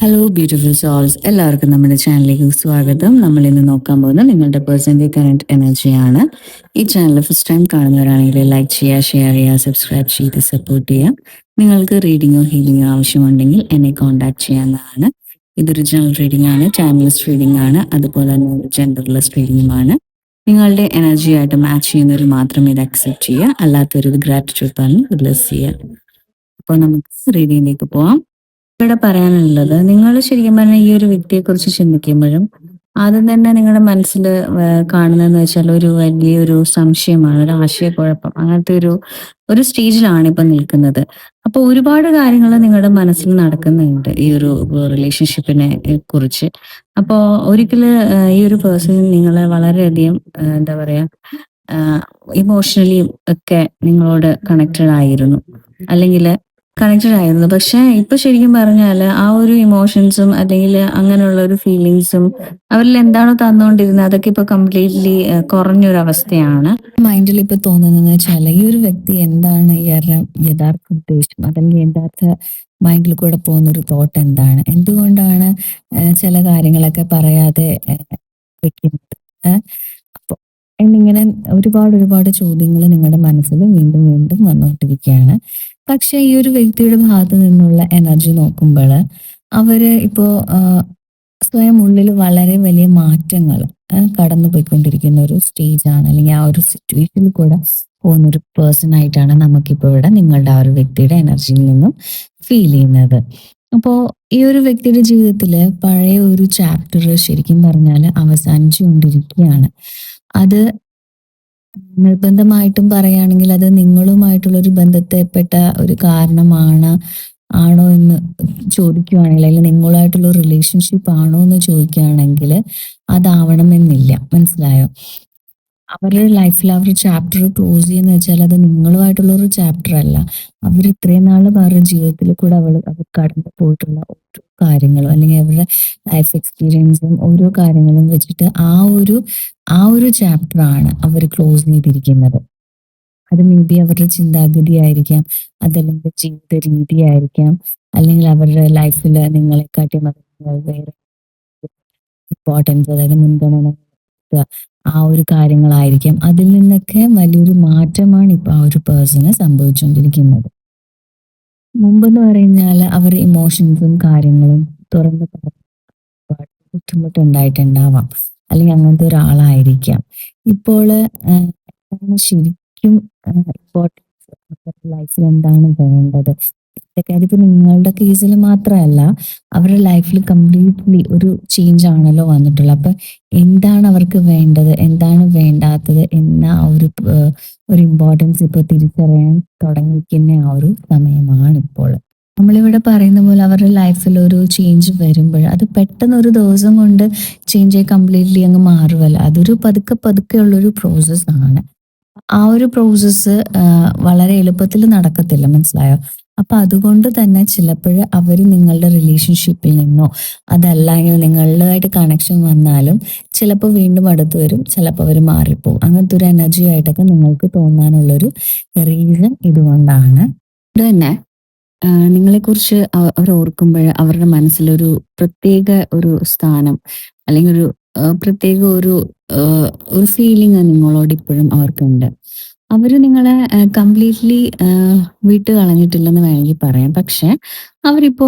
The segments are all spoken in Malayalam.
ഹലോ ബ്യൂട്ടിഫുൾ സോൾസ്, എല്ലാവർക്കും നമ്മുടെ ചാനലിലേക്ക് സ്വാഗതം. നമ്മൾ ഇന്ന് നോക്കാൻ പോകുന്നത് നിങ്ങളുടെ പേഴ്സൻ്റെ കറണ്ട് എനർജിയാണ്. ഈ ചാനൽ ഫസ്റ്റ് ടൈം കാണുന്നവരാണെങ്കിൽ ലൈക്ക് ചെയ്യുക, ഷെയർ ചെയ്യുക, സബ്സ്ക്രൈബ് ചെയ്ത് സപ്പോർട്ട് ചെയ്യുക. നിങ്ങൾക്ക് റീഡിങ്ങോ ഹീലിങ്ങോ ആവശ്യമുണ്ടെങ്കിൽ എന്നെ കോൺടാക്ട് ചെയ്യാവുന്നതാണ്. ഇതൊരു ജനറൽ റീഡിംഗ് ആണ്, ടൈംലെസ് റീഡിംഗ് ആണ്, അതുപോലെ തന്നെ ഒരു ജെൻഡർലെസ് റീഡിംഗുമാണ്. നിങ്ങളുടെ എനർജിയായിട്ട് മാച്ച് ചെയ്യുന്നവർ മാത്രമേ ഇത് അക്സെപ്റ്റ് ചെയ്യുക, അല്ലാത്തവർ ഇത് ഗ്രാറ്റിറ്റ്യൂഡ് പറഞ്ഞ് റിലീസ് ചെയ്യുക. അപ്പോൾ നമുക്ക് റീഡിങ്ങിലേക്ക് പോവാം. ഇവിടെ പറയാനുള്ളത്, നിങ്ങൾ ശരിക്കും പറഞ്ഞാൽ ഈ ഒരു വ്യക്തിയെക്കുറിച്ച് ചിന്തിക്കുമ്പോഴും ആദ്യം തന്നെ നിങ്ങളുടെ മനസ്സിൽ കാണുന്നതെന്ന് വെച്ചാൽ ഒരു വലിയൊരു സംശയമാണ്, ഒരു ആശയക്കുഴപ്പം, അങ്ങനത്തെ ഒരു സ്റ്റേജിലാണ് ഇപ്പൊ നിൽക്കുന്നത്. അപ്പോൾ ഒരുപാട് കാര്യങ്ങൾ നിങ്ങളുടെ മനസ്സിൽ നടക്കുന്നുണ്ട് ഈ ഒരു റിലേഷൻഷിപ്പിനെ കുറിച്ച്. അപ്പോൾ ഒരിക്കല് ഈ ഒരു പേഴ്സൺ നിങ്ങളെ വളരെയധികം എന്താ പറയാ, ഇമോഷണലി ഒക്കെ നിങ്ങളോട് കണക്റ്റഡ് ആയിരുന്നു, അല്ലെങ്കിൽ കണക്റ്റഡ് ആയിരുന്നു. പക്ഷെ ഇപ്പൊ ശരിക്കും പറഞ്ഞാൽ ആ ഒരു ഇമോഷൻസും അല്ലെങ്കിൽ അങ്ങനെയുള്ള ഒരു ഫീലിങ്സും അവരിൽ എന്താണോ തന്നുകൊണ്ടിരുന്നത് അതൊക്കെ ഇപ്പൊ കംപ്ലീറ്റ്ലി കുറഞ്ഞൊരു അവസ്ഥയാണ്. മൈൻഡിൽ ഇപ്പൊ തോന്നുന്നതെന്ന് വെച്ചാൽ ഈ ഒരു വ്യക്തി എന്താണ് ഇയാളുടെ യഥാർത്ഥ ഉദ്ദേശം, അല്ലെങ്കിൽ യഥാർത്ഥ മൈൻഡിൽ കൂടെ പോകുന്ന ഒരു തോട്ട് എന്താണ്, എന്തുകൊണ്ടാണ് ചില കാര്യങ്ങളൊക്കെ പറയാതെ വെക്കുന്നത്. അപ്പൊ എന്നിങ്ങനെ ഒരുപാട് ഒരുപാട് ചോദ്യങ്ങൾ നിങ്ങളുടെ മനസ്സിൽ വീണ്ടും വീണ്ടും വന്നുകൊണ്ടിരിക്കുകയാണ്. പക്ഷെ ഈ ഒരു വ്യക്തിയുടെ ഭാഗത്തു നിന്നുള്ള എനർജി നോക്കുമ്പോൾ അവര് ഇപ്പോ സ്വയം ഉള്ളിൽ വളരെ വലിയ മാറ്റങ്ങൾ കടന്നു പോയിക്കൊണ്ടിരിക്കുന്ന ഒരു സ്റ്റേജാണ്, അല്ലെങ്കിൽ ആ ഒരു സിറ്റുവേഷനിൽ കൂടെ പോകുന്ന ഒരു പേഴ്സൺ ആയിട്ടാണ് നമുക്കിപ്പോൾ ഇവിടെ നിങ്ങളുടെ ആ ഒരു വ്യക്തിയുടെ എനർജിയിൽ നിന്നും ഫീൽ ചെയ്യുന്നത്. അപ്പോൾ ഈ ഒരു വ്യക്തിയുടെ ജീവിതത്തില് പഴയ ഒരു ചാപ്റ്റർ ശരിക്കും പറഞ്ഞാൽ അവസാനിച്ചുകൊണ്ടിരിക്കുകയാണ്. അത് നിർബന്ധമായിട്ടും പറയുകയാണെങ്കിൽ അത് നിങ്ങളുമായിട്ടുള്ള ഒരു ബന്ധത്തെപ്പെട്ട ഒരു ആണോ എന്ന് ചോദിക്കുകയാണെങ്കിൽ, അല്ലെങ്കിൽ നിങ്ങളുമായിട്ടുള്ള ഒരു റിലേഷൻഷിപ്പ് ആണോ എന്ന് ചോദിക്കുകയാണെങ്കിൽ അതാവണമെന്നില്ല. മനസ്സിലായോ? അവരുടെ ലൈഫിൽ അവർ ചാപ്റ്റർ ക്ലോസ് ചെയ്യുന്ന വെച്ചാൽ അത് നിങ്ങളുമായിട്ടുള്ള ഒരു ചാപ്റ്റർ അല്ല. അവർ ഇത്രയും നാൾ അവരുടെ ജീവിതത്തിൽ കൂടെ അവർ കടന്നു പോയിട്ടുള്ള ഓരോ കാര്യങ്ങളും, അല്ലെങ്കിൽ അവരുടെ ലൈഫ് എക്സ്പീരിയൻസും ഓരോ കാര്യങ്ങളും വെച്ചിട്ട് ആ ഒരു ചാപ്റ്റർ ആണ് അവർ ക്ലോസ് ചെയ്തിരിക്കുന്നത്. അത് മേ ബി അവരുടെ ചിന്താഗതി ആയിരിക്കാം, അതല്ലെങ്കിൽ ജീവിത രീതി ആയിരിക്കാം, അല്ലെങ്കിൽ അവരുടെ ലൈഫിൽ നിങ്ങളെക്കാട്ടി വേറെ ഇമ്പോർട്ടൻസ്, അതായത് മുൻഗണന ആ ഒരു കാര്യങ്ങളായിരിക്കാം. അതിൽ നിന്നൊക്കെ വലിയൊരു മാറ്റമാണ് ഇപ്പൊ ആ ഒരു പേഴ്സണ് സംഭവിച്ചുകൊണ്ടിരിക്കുന്നത്. മുമ്പെന്ന് പറഞ്ഞാൽ അവർ ഇമോഷൻസും കാര്യങ്ങളും തുറന്ന് ബുദ്ധിമുട്ടുണ്ടായിട്ടുണ്ടാവാം, അല്ലെങ്കിൽ അങ്ങനത്തെ ഒരാളായിരിക്കാം. ഇപ്പോൾ ശരിക്കും ഇമ്പോർട്ടൻസ് ലൈഫിൽ എന്താണ് വേണ്ടത്, അതിപ്പോ നിങ്ങളുടെ കേസിൽ മാത്രമല്ല, അവരുടെ ലൈഫിൽ കംപ്ലീറ്റ്ലി ഒരു ചേഞ്ച് ആണല്ലോ വന്നിട്ടുള്ളത്. അപ്പൊ എന്താണ് അവർക്ക് വേണ്ടത്, എന്താണ് വേണ്ടാത്തത് എന്ന ഒരു ഇമ്പോർട്ടൻസ് ഇപ്പൊ തിരിച്ചറിയാൻ തുടങ്ങിയിരിക്കുന്ന ആ ഒരു സമയമാണ് ഇപ്പോൾ. നമ്മളിവിടെ പറയുന്ന പോലെ അവരുടെ ലൈഫിൽ ഒരു ചേഞ്ച് വരുമ്പോൾ അത് പെട്ടെന്ന് ഒരു ദിവസം കൊണ്ട് ചേഞ്ച് ആയി കംപ്ലീറ്റ്ലി അങ്ങ് മാറുമല്ല. അതൊരു പതുക്കെ പതുക്കെ ഉള്ളൊരു പ്രോസസ്സാണ്. ആ ഒരു പ്രോസസ്സ് വളരെ എളുപ്പത്തിൽ നടക്കത്തില്ല. മനസ്സിലായോ? അപ്പൊ അതുകൊണ്ട് തന്നെ ചിലപ്പോൾ അവർ നിങ്ങളുടെ റിലേഷൻഷിപ്പിൽ നിന്നോ, അതല്ല ഇങ്ങനെ നിങ്ങളുമായിട്ട് കണക്ഷൻ വന്നാലും ചിലപ്പോൾ വീണ്ടും അടുത്ത് വരും, ചിലപ്പോൾ അവർ മാറിപ്പോകും. അങ്ങനത്തെ ഒരു എനർജി ആയിട്ടൊക്കെ നിങ്ങൾക്ക് തോന്നാനുള്ളൊരു റീസൺ ഇതുകൊണ്ടാണ്. ഇത് തന്നെ നിങ്ങളെക്കുറിച്ച് അവർ ഓർക്കുമ്പോൾ അവരുടെ മനസ്സിലൊരു പ്രത്യേക ഒരു സ്ഥാനം, അല്ലെങ്കിൽ പ്രത്യേക ഒരു ഫീലിംഗ് നിങ്ങളോട് ഇപ്പോഴും അവർക്കുണ്ട്. അവര് നിങ്ങളെ കംപ്ലീറ്റ്ലി വിട്ട് കളഞ്ഞിട്ടില്ലെന്ന് വേണമെങ്കിൽ പറയാം. പക്ഷെ അവരിപ്പോ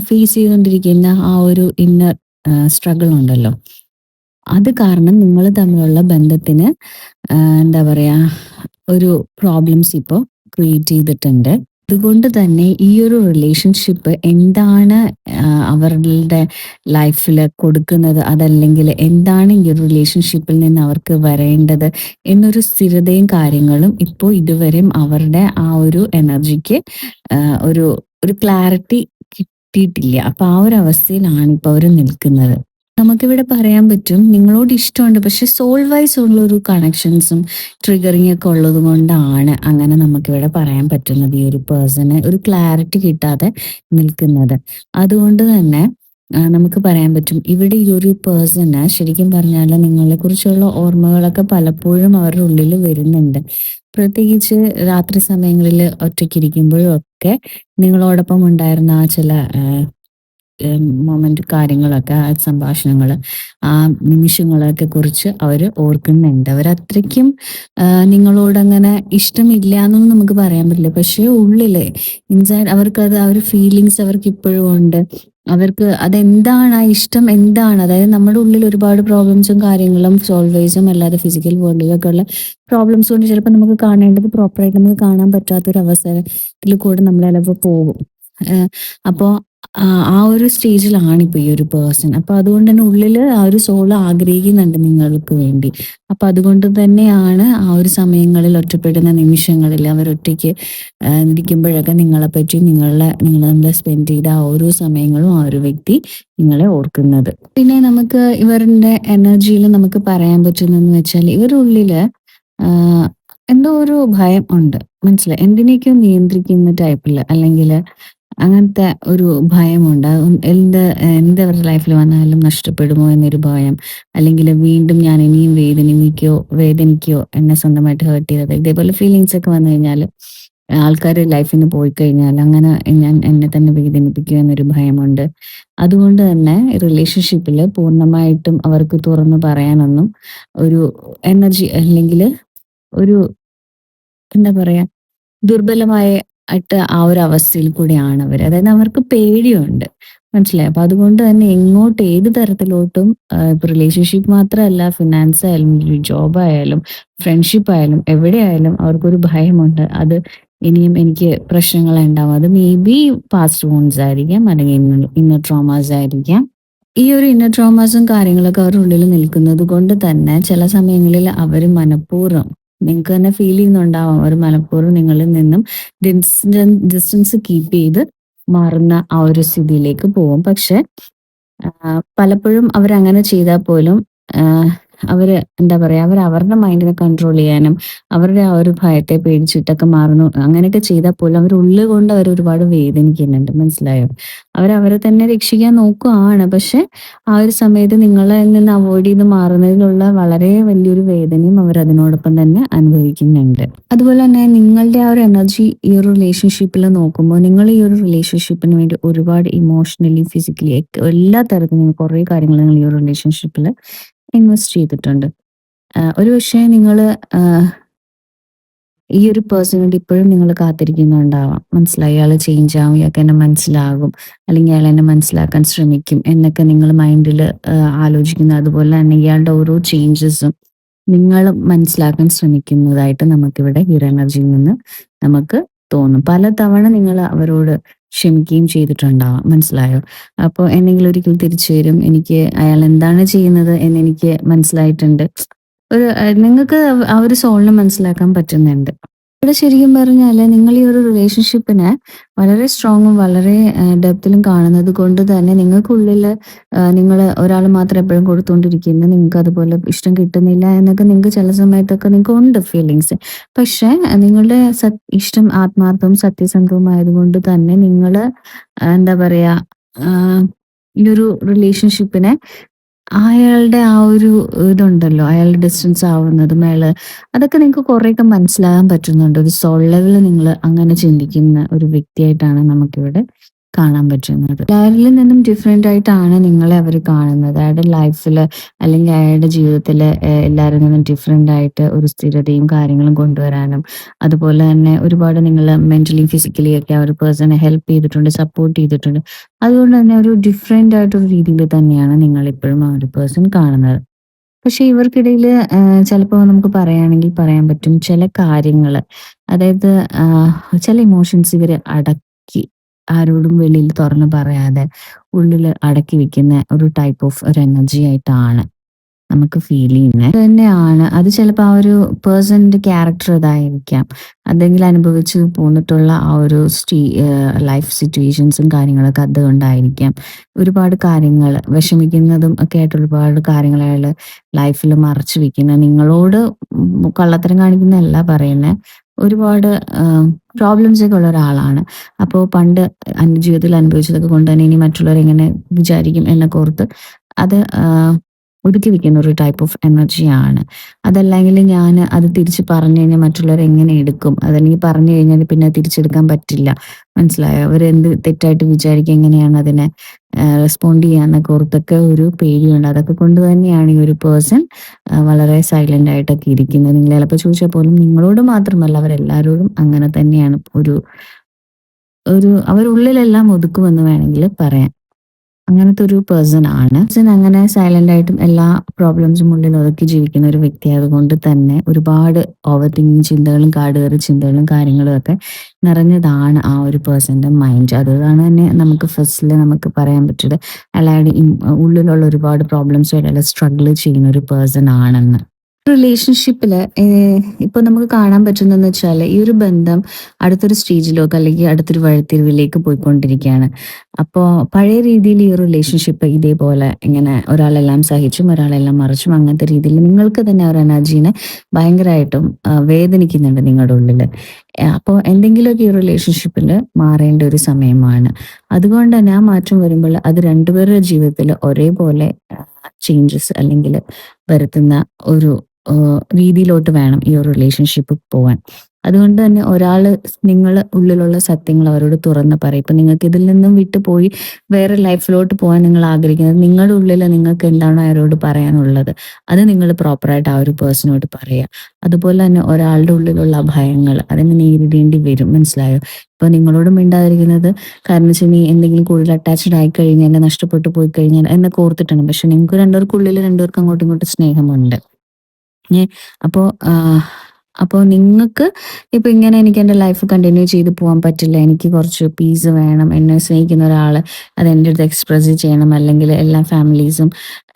ഫേസ് ചെയ്തുകൊണ്ടിരിക്കുന്ന ആ ഒരു ഇന്നർ സ്ട്രഗിൾ ഉണ്ടല്ലോ, അത് കാരണം നിങ്ങൾ തമ്മിലുള്ള ബന്ധത്തിന് എന്താ പറയാ, ഒരു പ്രോബ്ലംസ് ഇപ്പോൾ ക്രിയേറ്റ് ചെയ്തിട്ടുണ്ട്. അതുകൊണ്ട് തന്നെ ഈ ഒരു റിലേഷൻഷിപ്പ് എന്താണ് അവരുടെ ലൈഫിൽ കൊടുക്കുന്നത്, അതല്ലെങ്കിൽ എന്താണ് ഈ ഒരു റിലേഷൻഷിപ്പിൽ നിന്ന് അവർക്ക് വരേണ്ടത് എന്നൊരു സ്ഥിരതയും കാര്യങ്ങളും ഇപ്പോൾ ഇതുവരെയും അവരുടെ ആ ഒരു എനർജിക്ക് ഒരു ഒരു ക്ലാരിറ്റി കിട്ടിയിട്ടില്ല. അപ്പൊ ആ ഒരു അവസ്ഥയിലാണ് ഇപ്പോൾ അവർ നിൽക്കുന്നത്. നമുക്കിവിടെ പറയാൻ പറ്റും, നിങ്ങളോട് ഇഷ്ടമുണ്ട്, പക്ഷെ സോൾ വൈസ് ഉള്ള ഒരു കണക്ഷൻസും ട്രിഗറിങ് ഒക്കെ ഉള്ളത് കൊണ്ടാണ് അങ്ങനെ നമുക്കിവിടെ പറയാൻ പറ്റുന്നത് ഈ ഒരു പേഴ്സണ് ഒരു ക്ലാരിറ്റി കിട്ടാതെ നിൽക്കുന്നത്. അതുകൊണ്ട് തന്നെ നമുക്ക് പറയാൻ പറ്റും, ഇവിടെ ഈ ഒരു പേഴ്സണ് ശരിക്കും പറഞ്ഞാൽ നിങ്ങളെ കുറിച്ചുള്ള ഓർമ്മകളൊക്കെ പലപ്പോഴും അവരുടെ ഉള്ളിൽ വരുന്നുണ്ട്. പ്രത്യേകിച്ച് രാത്രി സമയങ്ങളിൽ ഒറ്റയ്ക്കിരിക്കുമ്പോഴും ഒക്കെ നിങ്ങളോടൊപ്പം ഉണ്ടായിരുന്ന ആ ചില മൊമെന്റ് കാര്യങ്ങളൊക്കെ, ആ സംഭാഷണങ്ങൾ, ആ നിമിഷങ്ങളൊക്കെ കുറിച്ച് അവർ ഓർക്കുന്നുണ്ട്. അവരത്രയ്ക്കും നിങ്ങളോടങ്ങനെ ഇഷ്ടമില്ല എന്നൊന്നും നമുക്ക് പറയാൻ പറ്റില്ല. പക്ഷേ ഉള്ളില് ഇൻസൈഡ് അവർക്കത് ആ ഒരു ഫീലിങ്സ് അവർക്ക് ഇപ്പോഴും ഉണ്ട്. അവർക്ക് അതെന്താണ്, ആ ഇഷ്ടം എന്താണ്, അതായത് നമ്മുടെ ഉള്ളിൽ ഒരുപാട് പ്രോബ്ലംസും കാര്യങ്ങളും സോൾവേസും അല്ലാതെ ഫിസിക്കൽ വേൾഡിലൊക്കെ ഉള്ള പ്രോബ്ലംസ് കൊണ്ട് ചിലപ്പോൾ നമുക്ക് കാണേണ്ടത് പ്രോപ്പറായിട്ട് നമുക്ക് കാണാൻ പറ്റാത്തൊരു അവസരത്തിൽ കൂടെ നമ്മൾ ചിലപ്പോൾ പോകും. അപ്പോൾ ആ ഒരു സ്റ്റേജിലാണ് ഇപ്പോൾ ഈ ഒരു പേഴ്സൺ. അപ്പോൾ അതുകൊണ്ട് തന്നെ ഉള്ളിൽ ആ ഒരു സോൾ ആഗ്രഹിക്കുന്നുണ്ട് നിങ്ങൾക്ക് വേണ്ടി. അപ്പൊ അതുകൊണ്ട് തന്നെയാണ് ആ ഒരു സമയങ്ങളിൽ, ഒറ്റപ്പെടുന്ന നിമിഷങ്ങളിൽ അവരൊറ്റയ്ക്ക് ഇരിക്കുമ്പോഴൊക്കെ നിങ്ങളെപ്പറ്റി, നിങ്ങൾ തമ്മിൽ സ്പെൻഡ് ചെയ്ത ആ ഓരോ സമയങ്ങളും ആ ഒരു വ്യക്തി നിങ്ങളെ ഓർക്കുന്നത്. പിന്നെ നമുക്ക് ഇവരുടെ എനർജിയിൽ നമുക്ക് പറയാൻ പറ്റുന്നതെന്ന് വെച്ചാൽ ഇവരുടെ ഉള്ളില് എന്തോ ഒരു ഭയം ഉണ്ട്. മനസ്സിലായി? എന്തിനേക്കോ നിയന്ത്രിക്കുന്ന ടൈപ്പില്, അല്ലെങ്കിൽ അങ്ങനത്തെ ഒരു ഭയമുണ്ട്. എന്ത് അവരുടെ ലൈഫിൽ വന്നാലും നഷ്ടപ്പെടുമോ എന്നൊരു ഭയം, അല്ലെങ്കിൽ വീണ്ടും ഞാൻ ഇനിയും വേദനിക്കോ എന്നെ സ്വന്തമായിട്ട് ഹേർട്ട് ചെയ്തത്, ഇതേപോലെ ഫീലിങ്സ് ഒക്കെ വന്നു കഴിഞ്ഞാൽ, ആൾക്കാർ ലൈഫിൽ നിന്ന് പോയി കഴിഞ്ഞാൽ അങ്ങനെ ഞാൻ എന്നെ തന്നെ വേദനിപ്പിക്കുമോ എന്നൊരു ഭയമുണ്ട്. അതുകൊണ്ട് തന്നെ റിലേഷൻഷിപ്പിൽ പൂർണ്ണമായിട്ടും അവർക്ക് തുറന്നു പറയാനൊന്നും ഒരു എനർജി, അല്ലെങ്കിൽ ഒരു എന്താ പറയാ, ദുർബലമായ ആ ഒരു അവസ്ഥയിൽ കൂടിയാണ് അവർ. അതായത് അവർക്ക് പേടിയുണ്ട്. മനസ്സിലായോ? അപ്പൊ അതുകൊണ്ട് തന്നെ എങ്ങോട്ട്, ഏത് തരത്തിലോട്ടും ഇപ്പൊ റിലേഷൻഷിപ്പ് മാത്രമല്ല, ഫിനാൻസ് ആയാലും ജോബ് ആയാലും ഫ്രണ്ട്ഷിപ്പ് ആയാലും എവിടെയായാലും അവർക്കൊരു ഭയമുണ്ട്. അത് ഇനിയും എനിക്ക് പ്രശ്നങ്ങൾ ഉണ്ടാവും. അത് മേ ബി പാസ്റ്റ് വോൺസ് ആയിരിക്കാം, അല്ലെങ്കിൽ ഇന്നർ ട്രോമാസ് ആയിരിക്കാം. ഈ ഒരു ഇന്നർ ട്രോമാസും കാര്യങ്ങളൊക്കെ അവരുടെ ഉള്ളിൽ നിൽക്കുന്നത് കൊണ്ട് തന്നെ ചില സമയങ്ങളിൽ അവർ മനഃപൂർവ്വം, നിങ്ങൾക്ക് തന്നെ ഫീൽ ചെയ്യുന്നുണ്ടാവാം, അവർ മനഃപൂർവ്വം നിങ്ങളിൽ നിന്നും ഡിസ്റ്റൻസ് കീപ്പ് ചെയ്ത് മാറുന്ന ആ ഒരു സ്ഥിതിയിലേക്ക് പോകും. പക്ഷെ പലപ്പോഴും അവരങ്ങനെ ചെയ്താൽ പോലും അവര് എന്താ പറയാ, അവരുടെ മൈൻഡിനെ കൺട്രോൾ ചെയ്യാനും അവരുടെ ആ ഒരു ഭയത്തെ പേടിച്ചിട്ടൊക്കെ മാറുന്നു. അങ്ങനെയൊക്കെ ചെയ്താൽ പോലും അവർ ഉള്ളിൽ കൊണ്ട് അവർ ഒരുപാട് വേദനിക്കുന്നുണ്ട്. മനസ്സിലായോ? അവരെ തന്നെ രക്ഷിക്കാൻ നോക്കുകയാണ്. പക്ഷെ ആ ഒരു സമയത്ത് നിങ്ങളെ നിന്ന് അവോയ്ഡ് ചെയ്ത് മാറുന്നതിലുള്ള വളരെ വലിയൊരു വേദനയും അവർ അതിനോടൊപ്പം തന്നെ അനുഭവിക്കുന്നുണ്ട്. അതുപോലെ തന്നെ നിങ്ങളുടെ ആ ഒരു എനർജി ഈ ഒരു റിലേഷൻഷിപ്പിൽ നോക്കുമ്പോൾ, നിങ്ങൾ ഈ ഒരു റിലേഷൻഷിപ്പിന് വേണ്ടി ഒരുപാട് ഇമോഷണലി, ഫിസിക്കലി എല്ലാ തരത്തിലും കുറേ കാര്യങ്ങൾ നിങ്ങൾ ഈ ഒരു റിലേഷൻഷിപ്പിൽ ഇൻവെസ്റ്റ് ചെയ്തിട്ടുണ്ട്. ഒരു പക്ഷേ നിങ്ങൾ ഈ ഒരു പേഴ്സണ് വേണ്ടി ഇപ്പോഴും നിങ്ങൾ കാത്തിരിക്കുന്നുണ്ടാവാം. മനസ്സിലായി, അയാൾ ചേഞ്ച് ആവും, ഇയാൾക്ക് എന്നെ മനസ്സിലാകും, അല്ലെങ്കിൽ അയാൾ എന്നെ മനസ്സിലാക്കാൻ ശ്രമിക്കും എന്നൊക്കെ നിങ്ങൾ മൈൻഡിൽ ആലോചിക്കുന്നു. അതുപോലെ തന്നെ ഇയാളുടെ ഓരോ ചേഞ്ചസും നിങ്ങൾ മനസ്സിലാക്കാൻ ശ്രമിക്കുന്നതായിട്ട് നമുക്കിവിടെ ഹീറോ എനർജിയിൽ നിന്ന് നമുക്ക് തോന്നും. പലതവണ നിങ്ങൾ അവരോട് ക്ഷമിക്കുകയും ചെയ്തിട്ടുണ്ടാവാം. മനസ്സിലായോ? അപ്പോൾ എന്തെങ്കിലും ഒരിക്കൽ തിരിച്ചു വരും, എനിക്ക് അയാൾ എന്താണ് ചെയ്യുന്നത് എന്നെനിക്ക് മനസ്സിലായിട്ടുണ്ട്. നിങ്ങൾക്ക് ആ ഒരു സോളിനെ മനസ്സിലാക്കാൻ പറ്റുന്നുണ്ട്. ഇവിടെ ശരിക്കും പറഞ്ഞാല് നിങ്ങൾ ഈ ഒരു റിലേഷൻഷിപ്പിനെ വളരെ സ്ട്രോങ്ങും വളരെ ഡെപ്തിലും കാണുന്നത് കൊണ്ട് തന്നെ നിങ്ങൾക്കുള്ളില് നിങ്ങൾ ഒരാൾ മാത്രം എപ്പോഴും കൊടുത്തുകൊണ്ടിരിക്കുന്നു, നിങ്ങൾക്ക് അതുപോലെ ഇഷ്ടം കിട്ടുന്നില്ല എന്നൊക്കെ നിങ്ങൾക്ക് ചില സമയത്തൊക്കെ നിങ്ങൾക്ക് ഉണ്ട് ഫീലിങ്സ്. പക്ഷെ നിങ്ങളുടെ ഇഷ്ടം ആത്മാർത്ഥവും സത്യസന്ധവും ആയതുകൊണ്ട് തന്നെ നിങ്ങൾ എന്താ പറയാ, ഈ ഒരു റിലേഷൻഷിപ്പിനെ അയാളുടെ ആ ഒരു ഇതുണ്ടല്ലോ, അയാളുടെ ഡിസ്റ്റൻസ് ആവുന്നതും അതൊക്കെ നിങ്ങൾക്ക് കുറേയൊക്കെ മനസ്സിലാകാൻ പറ്റുന്നുണ്ട്. ഒരു സോൾ ലെവലിൽ നിങ്ങൾ അങ്ങനെ ചിന്തിക്കുന്ന ഒരു വ്യക്തിയായിട്ടാണ് നമുക്കിവിടെ കാണാൻ പറ്റുന്നത്. എല്ലാവരിൽ നിന്നും ഡിഫറെന്റ് ആയിട്ടാണ് നിങ്ങളെ അവർ കാണുന്നത്. അയാളുടെ ലൈഫിൽ, അല്ലെങ്കിൽ അയാളുടെ ജീവിതത്തിൽ എല്ലാവരിൽ നിന്നും ഡിഫറെന്റ് ആയിട്ട് ഒരു സ്ഥിരതയും കാര്യങ്ങളും കൊണ്ടുവരാനും, അതുപോലെ തന്നെ ഒരുപാട് നിങ്ങൾ മെന്റലി ഫിസിക്കലി ഒക്കെ ആ ഒരു പേഴ്സണെ ഹെൽപ്പ് ചെയ്തിട്ടുണ്ട്, സപ്പോർട്ട് ചെയ്തിട്ടുണ്ട്. അതുകൊണ്ട് തന്നെ ഒരു ഡിഫറെന്റ് ആയിട്ടൊരു രീതിയിൽ തന്നെയാണ് നിങ്ങൾ ഇപ്പോഴും ആ ഒരു പേഴ്സൺ കാണുന്നത്. പക്ഷെ ഇവർക്കിടയിൽ ചിലപ്പോൾ നമുക്ക് പറയുകയാണെങ്കിൽ പറയാൻ പറ്റും ചില കാര്യങ്ങൾ, അതായത് ചില ഇമോഷൻസ് ഇവർ അടക്കി ആരോടും വെളിയിൽ തുറന്ന് പറയാതെ ഉള്ളിൽ അടക്കി വെക്കുന്ന ഒരു ടൈപ്പ് ഓഫ് ഒരു എനർജി ആയിട്ടാണ് നമുക്ക് ഫീൽ ചെയ്യുന്നത്. തന്നെയാണ് അത്. ചിലപ്പോൾ ആ ഒരു പേഴ്സണിന്റെ ക്യാരക്ടർ ഇതായിരിക്കാം, അതെങ്കിലും അനുഭവിച്ച് പോന്നിട്ടുള്ള ആ ഒരു ലൈഫ് സിറ്റുവേഷൻസും കാര്യങ്ങളൊക്കെ അതുകൊണ്ടായിരിക്കാം. ഒരുപാട് കാര്യങ്ങൾ വിഷമിക്കുന്നതും ഒക്കെ ആയിട്ട് ഒരുപാട് കാര്യങ്ങൾ അയാൾ ലൈഫിൽ മറച്ചു വെക്കുന്ന, നിങ്ങളോട് കള്ളത്തരം കാണിക്കുന്നതല്ല പറയുന്നത്, ഒരുപാട് പ്രോബ്ലംസ് ഒക്കെ ഉള്ള ഒരാളാണ്. അപ്പോൾ പണ്ട് ജീവിതത്തിൽ അനുഭവിച്ചതൊക്കെ കൊണ്ട് തന്നെ ഇനി മറ്റുള്ളവർ എങ്ങനെ വിചാരിക്കും എന്നൊക്കെ ഓർത്ത് അത് ഒതുക്കി വെക്കുന്ന ഒരു ടൈപ്പ് ഓഫ് എനർജിയാണ്. അതല്ലെങ്കിൽ ഞാൻ അത് തിരിച്ച് പറഞ്ഞു കഴിഞ്ഞാൽ മറ്റുള്ളവർ എങ്ങനെ എടുക്കും? അതല്ലെങ്കിൽ പറഞ്ഞു കഴിഞ്ഞാൽ പിന്നെ അത് തിരിച്ചെടുക്കാൻ പറ്റില്ല. മനസ്സിലായോ? അവരെന്ത് തെറ്റായിട്ട് വിചാരിക്കും, എങ്ങനെയാണ് അതിനെ റെസ്പോണ്ട് ചെയ്യാന്നൊക്കെ ഓർത്തൊക്കെ ഒരു പേടിയുണ്ട്. അതൊക്കെ കൊണ്ട് തന്നെയാണ് ഈ ഒരു പേഴ്സൺ വളരെ സൈലന്റ് ആയിട്ടൊക്കെ ഇരിക്കുന്നത്. നിങ്ങൾ ചിലപ്പോൾ ചോദിച്ചാൽ പോലും നിങ്ങളോട് മാത്രമല്ല അവരെല്ലാവരോടും അങ്ങനെ തന്നെയാണ്. ഒരു ഒരു അവരുള്ളിലെല്ലാം ഒതുക്കുമെന്ന് വേണമെങ്കിൽ പറയാം. അങ്ങനത്തെ ഒരു പേഴ്സൺ ആണ്. അങ്ങനെ സൈലന്റ് ആയിട്ടും എല്ലാ പ്രോബ്ലംസും ഉള്ളിൽ ഒതുക്കി ജീവിക്കുന്ന ഒരു വ്യക്തിയായതുകൊണ്ട് തന്നെ ഒരുപാട് ഓവർ തിങ്കിങ് ചിന്തകളും കാടുകയറി ചിന്തകളും കാര്യങ്ങളും ഒക്കെ നിറഞ്ഞതാണ് ആ ഒരു പേഴ്സന്റെ മൈൻഡ്. അതുകൊണ്ടാണ് തന്നെ നമുക്ക് ഫസ്റ്റില് നമുക്ക് പറയാൻ പറ്റത് അയാളുടെ ഉള്ളിലുള്ള ഒരുപാട് പ്രോബ്ലംസുമായിട്ട് സ്ട്രഗിൾ ചെയ്യുന്ന ഒരു പേഴ്സൺ ആണെന്ന്. റിലേഷൻഷിപ്പില് ഇപ്പൊ നമുക്ക് കാണാൻ പറ്റുന്നതെന്ന് വെച്ചാൽ ഈ ഒരു ബന്ധം അടുത്തൊരു സ്റ്റേജിലേക്ക് അല്ലെങ്കിൽ അടുത്തൊരു വഴിത്തിരിവിലേക്ക് പോയിക്കൊണ്ടിരിക്കുകയാണ്. അപ്പോൾ പഴയ രീതിയിൽ ഈ റിലേഷൻഷിപ്പ് ഇതേപോലെ ഇങ്ങനെ ഒരാളെല്ലാം സഹിച്ചും ഒരാളെല്ലാം മറിച്ചും അങ്ങനത്തെ രീതിയിൽ നിങ്ങൾക്ക് തന്നെ ആ ഒരു എനർജീനെ ഭയങ്കരമായിട്ടും വേദനിക്കുന്നുണ്ട് നിങ്ങളുടെ ഉള്ളിൽ. അപ്പോൾ എന്തെങ്കിലുമൊക്കെ ഈ റിലേഷൻഷിപ്പിൽ മാറേണ്ട ഒരു സമയമാണ്. അതുകൊണ്ട് തന്നെ ആ മാറ്റം വരുമ്പോൾ അത് രണ്ടുപേരുടെ ജീവിതത്തിൽ ഒരേപോലെ ചേഞ്ചസ് അല്ലെങ്കിൽ വരുത്തുന്ന ഒരു രീതിയിലോട്ട് വേണം ഈ ഒരു റിലേഷൻഷിപ്പ് പോവാൻ. അതുകൊണ്ട് തന്നെ ഒരാള് ഉള്ളിലുള്ള സത്യങ്ങൾ അവരോട് തുറന്ന് പറയും. ഇപ്പൊ നിങ്ങൾക്ക് ഇതിൽ നിന്നും വിട്ടുപോയി വേറെ ലൈഫിലോട്ട് പോകാൻ നിങ്ങൾ ആഗ്രഹിക്കുന്നത് നിങ്ങളുടെ ഉള്ളിൽ നിങ്ങൾക്ക് എന്താണോ അവരോട് പറയാനുള്ളത് അത് നിങ്ങൾ പ്രോപ്പറായിട്ട് ആ ഒരു പേഴ്സണോട് പറയുക. അതുപോലെ തന്നെ ഒരാളുടെ ഉള്ളിലുള്ള ഭയങ്ങൾ അതിനെ നേരിടേണ്ടി വരും. മനസ്സിലായോ? ഇപ്പൊ നിങ്ങളോട് മിണ്ടാതിരിക്കുന്നത് കാരണം വെച്ചാൽ നീ എന്തെങ്കിലും കൂടുതൽ അറ്റാച്ച്ഡ് ആയി കഴിഞ്ഞാൽ എന്നെ നഷ്ടപ്പെട്ടു പോയി കഴിഞ്ഞാൽ എന്നൊക്കെ ഓർത്തിട്ടാണ്. പക്ഷെ നിങ്ങൾക്ക് രണ്ടുപേർക്കുള്ളിൽ രണ്ടുപേർക്കും അങ്ങോട്ടും ഇങ്ങോട്ടും സ്നേഹമുണ്ട്. ഏ അപ്പോ അപ്പോൾ നിങ്ങൾക്ക് ഇപ്പൊ ഇങ്ങനെ എനിക്ക് എൻ്റെ ലൈഫ് കണ്ടിന്യൂ ചെയ്ത് പോകാൻ പറ്റില്ല. എനിക്ക് കുറച്ച് പീസ് വേണം. എന്നെ സ്നേഹിക്കുന്ന ഒരാള് അത് എൻ്റെ അടുത്ത് എക്സ്പ്രസ് ചെയ്യണം. അല്ലെങ്കിൽ എല്ലാ ഫാമിലീസും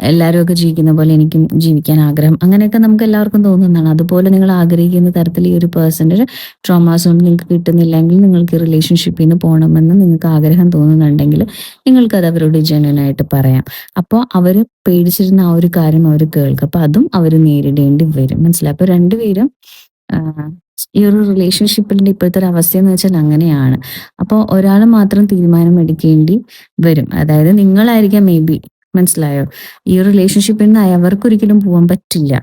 എല്ലാവരും ഒക്കെ ജീവിക്കുന്ന പോലെ എനിക്കും ജീവിക്കാൻ ആഗ്രഹം. അങ്ങനെയൊക്കെ നമുക്ക് എല്ലാവർക്കും തോന്നുന്നതാണ്. അതുപോലെ നിങ്ങൾ ആഗ്രഹിക്കുന്ന തരത്തിൽ ഈ ഒരു പേഴ്സൻ്റെ ട്രോമാസ് കൊണ്ട് നിങ്ങൾക്ക് കിട്ടുന്നില്ലെങ്കിൽ നിങ്ങൾക്ക് റിലേഷൻഷിപ്പിൽ നിന്ന് പോകണമെന്ന് നിങ്ങൾക്ക് ആഗ്രഹം തോന്നുന്നുണ്ടെങ്കിൽ നിങ്ങൾക്കത് അവരോട് ജെന്യുവൻ ആയിട്ട് പറയാം. അപ്പോൾ അവർ പേടിച്ചിരുന്ന ആ ഒരു കാര്യം അവർ കേൾക്കും. അപ്പൊ അതും അവർ നേരിടേണ്ടി വരും. മനസ്സിലായി? അപ്പൊ രണ്ടുപേരും ഈ ഒരു റിലേഷൻഷിപ്പിന്റെ ഇപ്പോഴത്തെ ഒരു അവസ്ഥ എന്ന് വെച്ചാൽ അങ്ങനെയാണ്. അപ്പോൾ ഒരാൾ മാത്രം തീരുമാനം എടുക്കേണ്ടി വരും. അതായത് നിങ്ങളായിരിക്കാം മേ ബി. മനസ്സിലായോ? ഈ ഒരു റിലേഷൻഷിപ്പിൽ നിന്ന് അവർക്കൊരിക്കലും പോകാൻ പറ്റില്ല.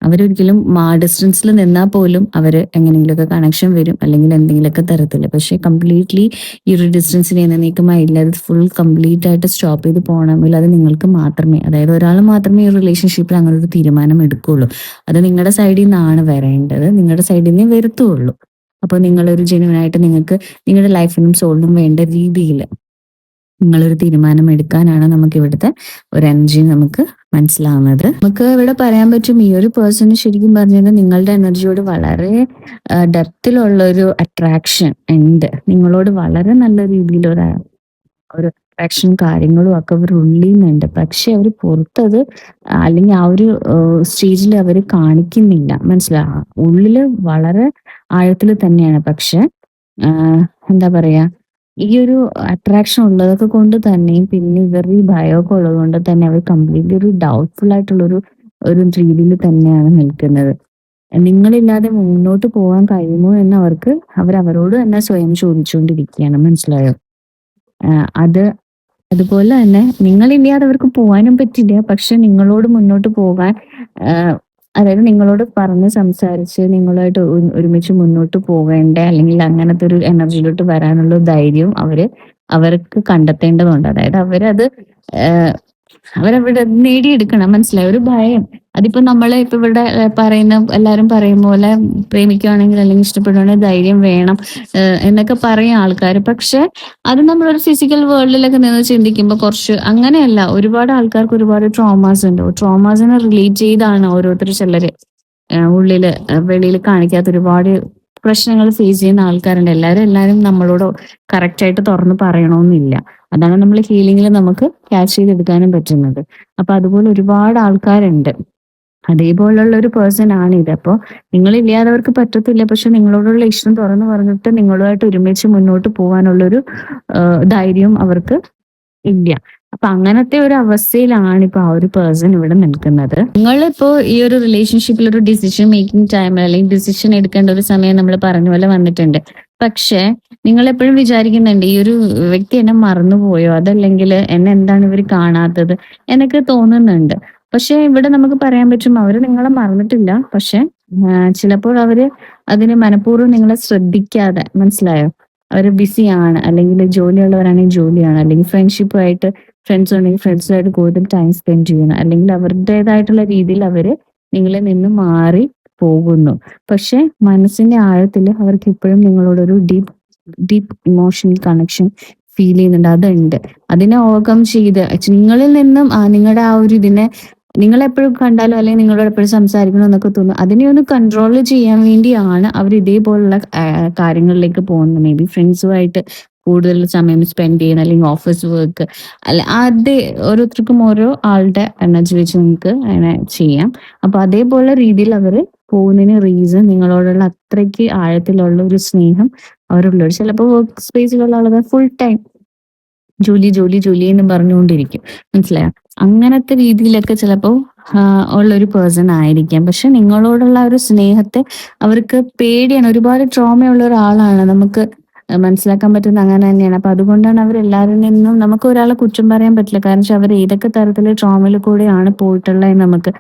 അവരൊരിക്കലും ഡിസ്റ്റൻസിൽ നിന്നാൽ പോലും അവര് എങ്ങനെയെങ്കിലുമൊക്കെ കണക്ഷൻ വരും അല്ലെങ്കിൽ എന്തെങ്കിലുമൊക്കെ തരത്തില്ല. പക്ഷെ കംപ്ലീറ്റ്ലി ഈ ഒരു ഡിസ്റ്റൻസിനെ എന്നേക്കുമായി ഇല്ല, അത് ഫുൾ കംപ്ലീറ്റ് ആയിട്ട് സ്റ്റോപ്പ് ചെയ്ത് പോകണമെങ്കിൽ അത് നിങ്ങൾക്ക് മാത്രമേ, അതായത് ഒരാൾ മാത്രമേ ഈ റിലേഷൻഷിപ്പിൽ അങ്ങനെ ഒരു തീരുമാനം എടുക്കുകയുള്ളൂ. അത് നിങ്ങളുടെ സൈഡിൽ നിന്നാണ് വരേണ്ടത്, നിങ്ങളുടെ സൈഡിൽ നിന്നേ വരുത്തുള്ളൂ. അപ്പോൾ നിങ്ങളൊരു ജെന്യുവൻ ആയിട്ട് നിങ്ങൾക്ക് നിങ്ങളുടെ ലൈഫിനും സോളിനും വേണ്ട രീതിയിൽ നിങ്ങളൊരു തീരുമാനം എടുക്കാനാണ് നമുക്ക് ഇവിടുത്തെ ഒരു എനർജി നമുക്ക് മനസ്സിലാവുന്നത്. നമുക്ക് ഇവിടെ പറയാൻ പറ്റും ഈ ഒരു പേഴ്സണ് ശരിക്കും പറഞ്ഞാൽ നിങ്ങളുടെ എനർജിയോട് വളരെ ഡെപ്തിലുള്ള ഒരു അട്രാക്ഷൻ ഉണ്ട്. നിങ്ങളോട് വളരെ നല്ല രീതിയിലൊരു ഒരു അട്രാക്ഷൻ കാര്യങ്ങളും ഒക്കെ അവർ ഉള്ളിൽ നിന്നുണ്ട്. പക്ഷെ അവർ പുറത്തത് അല്ലെങ്കിൽ ആ ഒരു സ്റ്റേജിൽ അവർ കാണിക്കുന്നില്ല. മനസ്സിലാവും? ഉള്ളില് വളരെ ആഴത്തിൽ തന്നെയാണ്. പക്ഷെ എന്താ പറയാ, ഈ ഒരു അട്രാക്ഷൻ ഉള്ളതൊക്കെ കൊണ്ട് തന്നെയും പിന്നെ ഇവരുടെ ഈ ഭയമൊക്കെ ഉള്ളത് കൊണ്ട് തന്നെ അവർ കംപ്ലീറ്റ്ലി ഒരു ഡൗട്ട്ഫുൾ ആയിട്ടുള്ള ഒരു രീതിയിൽ തന്നെയാണ് നിൽക്കുന്നത്. നിങ്ങളില്ലാതെ മുന്നോട്ട് പോകാൻ കഴിയുമോ എന്ന് അവരോട് തന്നെ സ്വയം ചോദിച്ചുകൊണ്ടിരിക്കുകയാണ്. മനസ്സിലായോ? അത് അതുപോലെ തന്നെ നിങ്ങളില്ലാതെ അവർക്ക് പോകാനും പറ്റില്ല. പക്ഷെ നിങ്ങളോട് മുന്നോട്ട് പോകാൻ അതായത് നിങ്ങളോട് പറഞ്ഞ് സംസാരിച്ച് നിങ്ങളുമായിട്ട് ഒരുമിച്ച് മുന്നോട്ട് പോവേണ്ട അല്ലെങ്കിൽ അങ്ങനത്തെ ഒരു എനർജിയിലോട്ട് വരാനുള്ള ധൈര്യവും അവർക്ക് കണ്ടെത്തേണ്ടതുണ്ട്. അതായത് അവരവിടെ നേടിയെടുക്കണം. മനസ്സിലായി? ഒരു ഭയം. അതിപ്പോ നമ്മളെ ഇപ്പൊ ഇവിടെ പറയുന്ന എല്ലാരും പറയും പോലെ പ്രേമിക്കുകയാണെങ്കിൽ അല്ലെങ്കിൽ ഇഷ്ടപ്പെടുകയാണെങ്കിൽ ധൈര്യം വേണം എന്നൊക്കെ പറയും ആൾക്കാർ. പക്ഷെ അത് നമ്മളൊരു ഫിസിക്കൽ വേൾഡിലൊക്കെ നിന്ന് ചിന്തിക്കുമ്പോൾ കുറച്ച് അങ്ങനെയല്ല. ഒരുപാട് ആൾക്കാർക്ക് ഒരുപാട് ട്രോമാസ് ഉണ്ട്. ട്രോമാസിനെ റിലേറ്റ് ചെയ്താണ് ഓരോരുത്തർ ചിലര് ഉള്ളില് വെളിയിൽ കാണിക്കാത്ത ഒരുപാട് പ്രശ്നങ്ങൾ ഫേസ് ചെയ്യുന്ന ആൾക്കാരുണ്ട്. എല്ലാരും നമ്മളോട് കറക്റ്റ് ആയിട്ട് തുറന്ന് പറയണമെന്നില്ല. അതാണ് നമ്മൾ ഹീലിംഗിൽ നമുക്ക് ക്യാച്ച് ചെയ്തെടുക്കാനും പറ്റുന്നത്. അപ്പൊ അതുപോലെ ഒരുപാട് ആൾക്കാരുണ്ട്. അതേപോലുള്ള ഒരു പേഴ്സൺ ആണ് ഇത്. അപ്പോൾ നിങ്ങളില്ലാതെ അവർക്ക് പറ്റത്തില്ല. പക്ഷെ നിങ്ങളോടുള്ള ഇഷ്ടം തുറന്നു പറഞ്ഞിട്ട് നിങ്ങളുമായിട്ട് ഒരുമിച്ച് മുന്നോട്ട് പോകാനുള്ളൊരു ധൈര്യവും അവർക്ക് ഇല്ല. അപ്പൊ അങ്ങനത്തെ ഒരു അവസ്ഥയിലാണ് ഇപ്പൊ ആ ഒരു പേഴ്സൺ ഇവിടെ നിൽക്കുന്നത്. നിങ്ങളിപ്പോ ഈ ഒരു റിലേഷൻഷിപ്പിൽ ഒരു ഡിസിഷൻ മേക്കിംഗ് ടൈമിൽ അല്ലെങ്കിൽ ഡിസിഷൻ എടുക്കേണ്ട ഒരു സമയം നമ്മൾ പറഞ്ഞ പോലെ വന്നിട്ടുണ്ട്. പക്ഷെ നിങ്ങൾ എപ്പോഴും വിചാരിക്കുന്നുണ്ട് ഈ ഒരു വ്യക്തി എന്നെ മറന്നുപോയോ, അതല്ലെങ്കിൽ എന്നെ എന്താണ് ഇവർ കാണാത്തത് എന്നൊക്കെ തോന്നുന്നുണ്ട്. പക്ഷെ ഇവിടെ നമുക്ക് പറയാൻ പറ്റും അവര് നിങ്ങളെ മറന്നിട്ടില്ല. പക്ഷെ ചിലപ്പോൾ അവര് അതിന് മനഃപൂർവ്വം നിങ്ങളെ ശ്രദ്ധിക്കാതെ, മനസ്സിലായോ? അവര് ബിസിയാണ്, അല്ലെങ്കിൽ ജോലിയുള്ളവരാണെങ്കിൽ ജോലിയാണ്, അല്ലെങ്കിൽ ഫ്രണ്ട്ഷിപ്പുമായിട്ട് ഫ്രണ്ട്സ് ഉണ്ടെങ്കിൽ ഫ്രണ്ട്സുമായിട്ട് കൂടുതൽ ടൈം സ്പെൻഡ് ചെയ്യണം, അല്ലെങ്കിൽ അവരുടേതായിട്ടുള്ള രീതിയിൽ അവര് നിങ്ങളിൽ നിന്ന് മാറി പോകുന്നു. പക്ഷെ മനസ്സിന്റെ ആഴത്തിൽ അവർക്ക് ഇപ്പോഴും നിങ്ങളോടൊരു deep deep emotional connection feel ചെയ്യുന്നുണ്ട്. അതുണ്ട്. അതിനെ ഓവർകം ചെയ്ത് നിങ്ങളിൽ നിന്നും നിങ്ങളുടെ ആ ഒരു ഇതിനെ നിങ്ങളെപ്പോഴും കണ്ടാലും അല്ലെങ്കിൽ നിങ്ങളോട് എപ്പോഴും സംസാരിക്കണം എന്നൊക്കെ തോന്നും. അതിനെ ഒന്ന് കൺട്രോൾ ചെയ്യാൻ വേണ്ടിയാണ് അവർ ഇതേപോലുള്ള കാര്യങ്ങളിലേക്ക് പോകുന്നത്. മേ ബി ഫ്രണ്ട്സുമായിട്ട് കൂടുതൽ സമയം സ്പെൻഡ് ചെയ്യണം, അല്ലെങ്കിൽ ഓഫീസ് വർക്ക്, അല്ല അത് ഓരോരുത്തർക്കും ഓരോ ആളുടെ എനർജി വെച്ച് നിങ്ങൾക്ക് അങ്ങനെ ചെയ്യാം. അപ്പൊ അതേപോലെ രീതിയിൽ അവർ പോകുന്നതിന് റീസൺ നിങ്ങളോടുള്ള അത്രയ്ക്ക് ആഴത്തിലുള്ള ഒരു സ്നേഹം അവരുള്ളവർ. ചിലപ്പോൾ വർക്ക് സ്പേസിലുള്ള ആളുകൾ ഫുൾ ടൈം ജോലി ജോലി ജോലി എന്ന് പറഞ്ഞുകൊണ്ടിരിക്കും, മനസ്സിലായോ? അങ്ങനത്തെ രീതിയിലൊക്കെ ചിലപ്പോൾ ഉള്ള ഒരു പേഴ്സൺ ആയിരിക്കാം. പക്ഷെ നിങ്ങളോടുള്ള ഒരു സ്നേഹത്തെ അവർക്ക് പേടിയാണ്. ഒരുപാട് ട്രോമയുള്ള ഒരാളാണ്, നമുക്ക് മനസ്സിലാക്കാൻ പറ്റുന്ന അങ്ങനെ തന്നെയാണ്. അപ്പൊ അതുകൊണ്ടാണ് അവർ എല്ലാവരിൽ നിന്നും, നമുക്ക് ഒരാളെ കുറ്റം പറയാൻ പറ്റില്ല. കാരണം വെച്ചാൽ അവർ ഏതൊക്കെ തരത്തിലുള്ള ട്രോമയിൽ കൂടെയാണ് പോയിട്ടുള്ളത് നമുക്ക്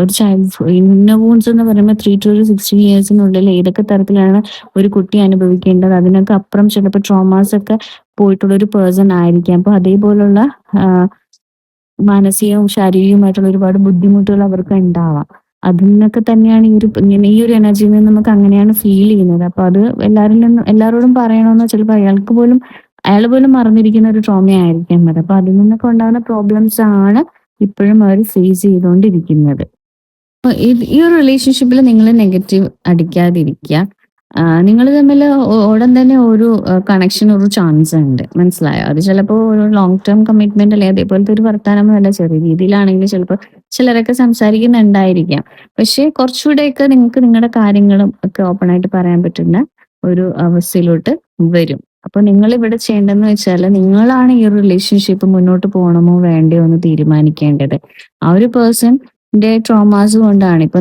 ഒരു ചൈൽഡ് ഇന്നർ വൂൺസ് എന്ന് പറയുമ്പോൾ 3 to 16 yearsനുള്ളിൽ ഏതൊക്കെ തരത്തിലാണ് ഒരു കുട്ടി അനുഭവിക്കേണ്ടത്, അതിനൊക്കെ അപ്പുറം ചിലപ്പോൾ ട്രോമാസ് ഒക്കെ പോയിട്ടുള്ള ഒരു പേഴ്സൺ ആയിരിക്കാം. അപ്പൊ അതേപോലുള്ള മാനസികവും ശാരീരികവുമായിട്ടുള്ള ഒരുപാട് ബുദ്ധിമുട്ടുകൾ അവർക്ക് ഉണ്ടാവാം. അതിനൊക്കെ തന്നെയാണ് ഈ ഒരു എനർജിയിൽ നിന്ന് നമുക്ക് അങ്ങനെയാണ് ഫീൽ ചെയ്യുന്നത്. അപ്പൊ അത് എല്ലാവരോടും പറയണമെന്ന് ചിലപ്പോൾ അയാൾ പോലും മറന്നിരിക്കുന്ന ഒരു ട്രോമ ആയിരിക്കാം അത്. അപ്പൊ അതിൽ നിന്നൊക്കെ ഉണ്ടാകുന്ന പ്രോബ്ലംസ് ആണ് ഇപ്പോഴും അവർ ഫേസ് ചെയ്തുകൊണ്ടിരിക്കുന്നത്. അപ്പൊ ഈ ഒരു റിലേഷൻഷിപ്പിൽ നിങ്ങൾ നെഗറ്റീവ് അടിക്കാതിരിക്കുക. നിങ്ങൾ തമ്മിൽ ഉടൻ തന്നെ ഒരു കണക്ഷൻ, ഒരു ചാൻസ് ഉണ്ട്, മനസ്സിലായോ? അത് ചിലപ്പോൾ ഒരു ലോങ് ടേം കമ്മിറ്റ്മെന്റ് അല്ലെ അതേപോലത്തെ ഒരു വർത്താനമല്ല, ചെറിയ രീതിയിലാണെങ്കിൽ ചിലപ്പോൾ ചിലരൊക്കെ സംസാരിക്കുന്നുണ്ടായിരിക്കാം. പക്ഷെ കുറച്ചുകൂടെയൊക്കെ നിങ്ങൾക്ക് നിങ്ങളുടെ കാര്യങ്ങളും ഒക്കെ ഓപ്പൺ ആയിട്ട് പറയാൻ പറ്റുന്ന ഒരു അവസ്ഥയിലോട്ട് വരും. അപ്പൊ നിങ്ങൾ ഇവിടെ ചെയ്യേണ്ടതെന്ന് വെച്ചാൽ, നിങ്ങളാണ് ഈ ഒരു റിലേഷൻഷിപ്പ് മുന്നോട്ട് പോകണമോ വേണ്ടയോ എന്ന് തീരുമാനിക്കേണ്ടത്. ആ ഒരു പേഴ്സൺ ട്രോമാസ് കൊണ്ടാണ്. ഇപ്പൊ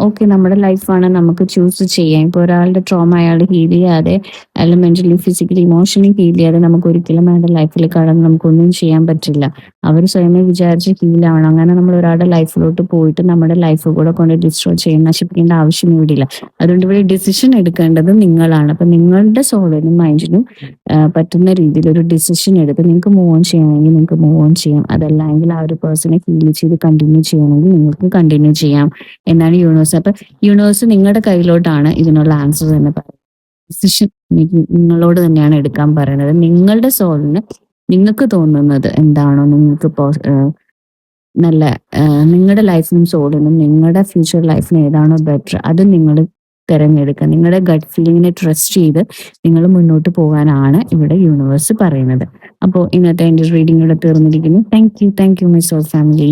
ഓക്കെ, നമ്മുടെ ലൈഫാണ്, നമുക്ക് ചൂസ് ചെയ്യാം. ഇപ്പൊ ഒരാളുടെ ട്രോമ അയാൾ ഹീൽ ചെയ്യാതെ, അയാൾ മെന്റലി ഫിസിക്കലി ഇമോഷണലി ഹീൽ ചെയ്യാതെ നമുക്ക് ഒരിക്കലും അയാളുടെ ലൈഫിൽ കടന്ന് നമുക്കൊന്നും ചെയ്യാൻ പറ്റില്ല. അവർ സ്വയമേ വിചാരിച്ച് ഹീലാവണം. അങ്ങനെ നമ്മൾ ഒരാളുടെ ലൈഫിലോട്ട് പോയിട്ട് നമ്മുടെ ലൈഫ് കൂടെ കൊണ്ട് ഡിസ്ട്രോയ് ചെയ്യാൻ, നശിപ്പിക്കേണ്ട ആവശ്യം ഇവിടെ ഇല്ല. അതുകൊണ്ട് ഇവിടെ ഡിസിഷൻ എടുക്കേണ്ടത് നിങ്ങളാണ്. അപ്പൊ നിങ്ങളുടെ സോളിനും മൈൻഡിനും പറ്റുന്ന രീതിയിൽ ഒരു ഡിസിഷൻ എടുത്ത് നിങ്ങൾക്ക് മൂവ് ഓൺ ചെയ്യണമെങ്കിൽ നിങ്ങൾക്ക് മൂവ് ഓൺ ചെയ്യാം. അതല്ലെങ്കിൽ ആ ഒരു പേഴ്സണെ ഫീൽ ചെയ്ത് കണ്ടിന്യൂ ചെയ്യണമെങ്കിൽ നിങ്ങൾക്ക് കണ്ടിന്യൂ ചെയ്യാം എന്നാണ് യൂണിവേഴ്സ്. അപ്പൊ യൂണിവേഴ്സ് നിങ്ങളുടെ കയ്യിലോട്ടാണ് ഇതിനുള്ള ആൻസർ തന്നെ പറയുന്നത്. ഡിസിഷൻ നിങ്ങളോട് തന്നെയാണ് എടുക്കാൻ പറയുന്നത്. നിങ്ങളുടെ സോളിന് നിങ്ങൾക്ക് തോന്നുന്നത് എന്താണോ, നിങ്ങൾക്ക് നല്ല നിങ്ങളുടെ ലൈഫിനും സോളിനും നിങ്ങളുടെ ഫ്യൂച്ചർ ലൈഫിന് ഏതാണോ ബെറ്റർ അത് നിങ്ങൾ തിരഞ്ഞെടുക്കുക. നിങ്ങളുടെ ഗട്ട് ഫീലിങ്ങിനെ ട്രസ്റ്റ് ചെയ്ത് നിങ്ങൾ മുന്നോട്ട് പോകാനാണ് ഇവിടെ യൂണിവേഴ്സ് പറയുന്നത്. അപ്പോൾ ഇന്നത്തെ എൻ്റെ റീഡിംഗ് ഇവിടെ തീർന്നിരിക്കുന്നു. Thank you my soul family.